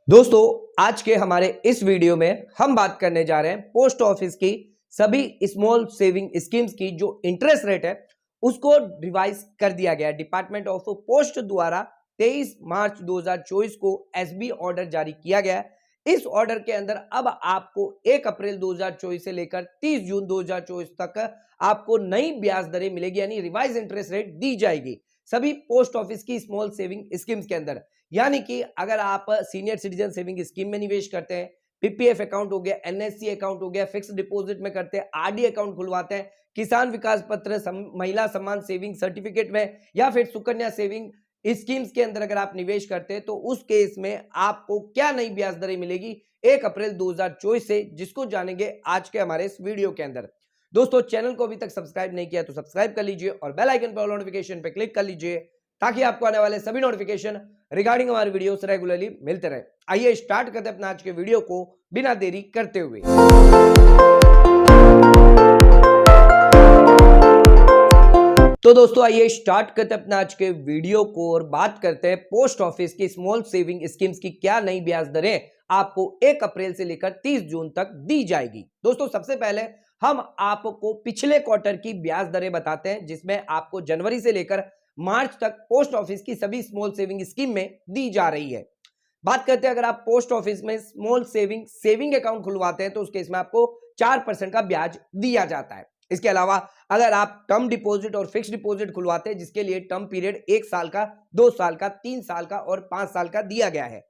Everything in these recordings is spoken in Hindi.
दोस्तों आज के हमारे इस वीडियो में हम बात करने जा रहे हैं पोस्ट ऑफिस की सभी स्मॉल सेविंग स्कीम्स की जो इंटरेस्ट रेट है उसको रिवाइज कर दिया गया है। डिपार्टमेंट ऑफ पोस्ट द्वारा 23 मार्च 2024 को एसबी ऑर्डर जारी किया गया है। इस ऑर्डर के अंदर अब आपको 1 अप्रैल 2024 से लेकर 30 जून 2024 तक आपको नई ब्याज दरें मिलेगी, यानी रिवाइज इंटरेस्ट रेट दी जाएगी सभी पोस्ट ऑफिस की स्मॉल सेविंग स्कीम्स के अंदर। यानी कि अगर आप सीनियर सिटीजन सेविंग स्कीम में निवेश करते हैं, पीपीएफ अकाउंट हो गया, एनएससी अकाउंट हो गया, फिक्स डिपॉजिट में करते हैं, आरडी अकाउंट खुलवाते हैं, किसान विकास पत्र, महिला सम्मान सेविंग सर्टिफिकेट में या फिर सुकन्या सेविंग स्कीम्स के अंदर अगर आप निवेश करते हैं तो उस केस में आपको क्या नई ब्याज दरें मिलेगी 1 अप्रैल 2024 से, जिसको जानेंगे आज के हमारे इस वीडियो के अंदर। दोस्तों चैनल को अभी तक सब्सक्राइब नहीं किया तो सब्सक्राइब कर लीजिए और बेल आइकन पर नोटिफिकेशन पे क्लिक कर लीजिए ताकि आपको आने वाले सभी नोटिफिकेशन रिगार्डिंग हमारे वीडियोस रेगुलरली मिलते रहे। आइए स्टार्ट करते हैं अपना आज के वीडियो को बिना देरी करते हुए। तो दोस्तों आइए स्टार्ट करते हैं अपना आज के वीडियो को और बात करते हैं पोस्ट ऑफिस की स्मॉल सेविंग स्कीम्स की क्या नई ब्याज दरें आपको 1 अप्रैल से लेकर 30 जून तक दी जाएगी। दोस्तों सबसे पहले हम आपको पिछले क्वार्टर की ब्याज दरें बताते हैं जिसमें आपको जनवरी से लेकर मार्च तक पोस्ट ऑफिस की सभी स्मॉल सेविंग स्कीम में दी जा रही है। बात करते हैं अगर आप पोस्ट ऑफिस में स्मॉल सेविंग अकाउंट खुलवाते हैं तो उस केस में आपको 4% का ब्याज दिया जाता है। इसके अलावा अगर आप टर्म डिपॉजिट और फिक्स डिपॉजिट खुलवाते हैं जिसके लिए टर्म पीरियड 1 साल का, 2 साल का, 3 साल का और 5 साल का दिया गया है।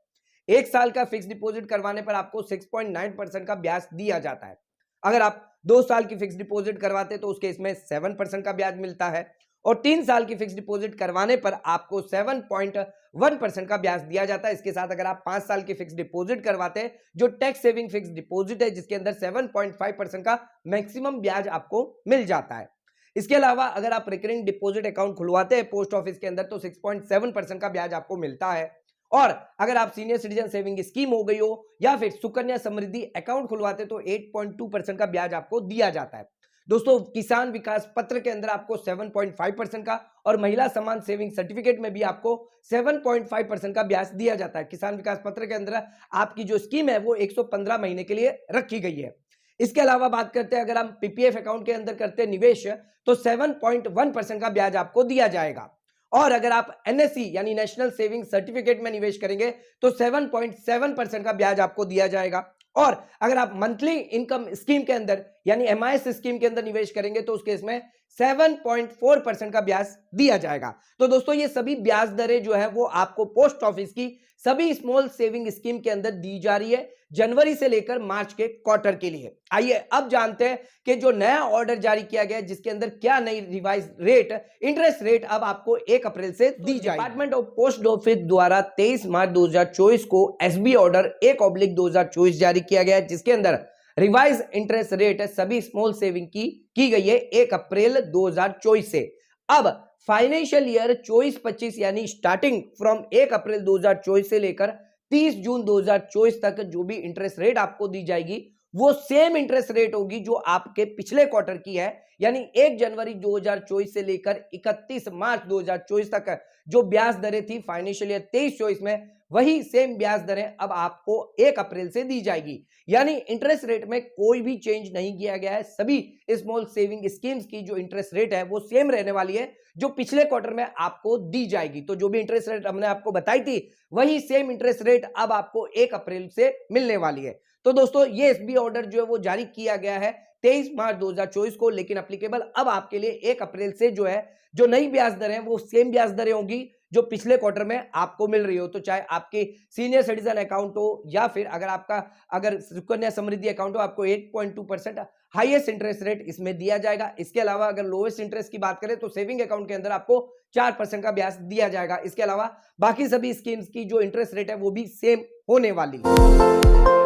1 साल का फिक्स डिपॉजिट करवाने पर आपको 6.9% का ब्याज दिया जाता है। अगर आप 2 साल की फिक्स डिपॉजिट करवाते तो उस केस में 7% का ब्याज मिलता है और 3 साल की फिक्स डिपॉजिट करवाने पर आपको 7.1% का ब्याज दिया जाता है। इसके साथ अगर आप 5 साल की फिक्स डिपॉजिट करवाते हैं जो टैक्स सेविंग फिक्स डिपॉजिट है जिसके अंदर 7.5% का मैक्सिमम ब्याज आपको मिल जाता है। इसके अलावा अगर आप रिकरिंग डिपॉजिट अकाउंट खुलवाते हैं पोस्ट ऑफिस के अंदर तो 6.7% का ब्याज आपको मिलता है। और अगर आप सीनियर सिटीजन सेविंग स्कीम हो गई हो या फिर सुकन्या समृद्धि अकाउंट खुलवाते तो 8.2% का ब्याज आपको दिया जाता है। दोस्तों किसान विकास पत्र के अंदर आपको 7.5% का और महिला सम्मान सेविंग सर्टिफिकेट में भी आपको 7.5% का ब्याज दिया जाता है। किसान विकास पत्र के अंदर आपकी जो स्कीम है वो 115 महीने के लिए रखी गई है। इसके अलावा बात करते हैं अगर हम पीपीएफ अकाउंट के अंदर करते हैं निवेश तो 7.1% का ब्याज आपको दिया जाएगा। और अगर आप एनएससी यानी नेशनल सेविंग सर्टिफिकेट में निवेश करेंगे तो 7.7% का ब्याज आपको दिया जाएगा। और अगर आप मंथली इनकम स्कीम के अंदर यानी एमआईएस स्कीम के अंदर निवेश करेंगे तो उस केस में 7.4% का ब्याज दिया जाएगा। तो दोस्तों ये सभी ब्याज दरें जो है वो आपको पोस्ट ऑफिस की सभी स्मॉल सेविंग स्कीम के अंदर दी जा रही है जनवरी से लेकर मार्च के क्वार्टर के लिए। आइए अब जानते हैं कि जो नया ऑर्डर जारी किया गया है जिसके अंदर क्या नई रिवाइज रेट इंटरेस्ट रेट अब आपको 1 अप्रैल से दी जाएगी। डिपार्टमेंट ऑफ पोस्ट ऑफिस द्वारा 23 मार्च 2024 को एसबी ऑर्डर 1/2024 जारी किया गया है जिसके अंदर रिवाइज इंटरेस्ट रेट सभी स्मॉल सेविंग की गई है 1 अप्रैल 2024 से। अब फाइनेंशियल ईयर 24-25 यानी स्टार्टिंग फ्रॉम 1 अप्रैल 2024 से लेकर 30 जून 2024 तक जो भी इंटरेस्ट रेट आपको दी जाएगी वो सेम इंटरेस्ट रेट होगी जो आपके पिछले क्वार्टर की है, यानी 1 जनवरी 2024 से लेकर 31 मार्च 2024 तक जो ब्याज दरें थी फाइनेंशियल ईयर 23-24 में वही सेम ब्याज दरें अब आपको 1 अप्रैल से दी जाएगी। यानी इंटरेस्ट रेट में कोई भी चेंज नहीं किया गया है। सभी स्मॉल सेविंग स्कीम्स की जो इंटरेस्ट रेट है वो सेम रहने वाली है जो पिछले क्वार्टर में आपको दी जाएगी। तो जो भी इंटरेस्ट रेट हमने आपको बताई थी वही सेम इंटरेस्ट रेट अब आपको 1 अप्रैल से मिलने वाली है। तो दोस्तों ये एसबी ऑर्डर जो है वो जारी किया गया है 23 मार्च 2024 को, लेकिन एप्लीकेबल अब आपके लिए 1 अप्रैल से जो है जो नई ब्याज दरें वो सेम ब्याज दरें होंगी जो पिछले क्वार्टर में आपको मिल रही हो। तो चाहे आपके सीनियर सिटीजन अकाउंट हो या फिर अगर सुकन्या समृद्धि अकाउंट हो आपको 8.2% हाईएस्ट इंटरेस्ट रेट इसमें दिया जाएगा। इसके अलावा अगर लोएस्ट इंटरेस्ट की बात करें तो सेविंग अकाउंट के अंदर आपको 4% का ब्याज दिया जाएगा। इसके अलावा बाकी सभी स्कीम्स की जो इंटरेस्ट रेट है वो भी सेम होने वाली है।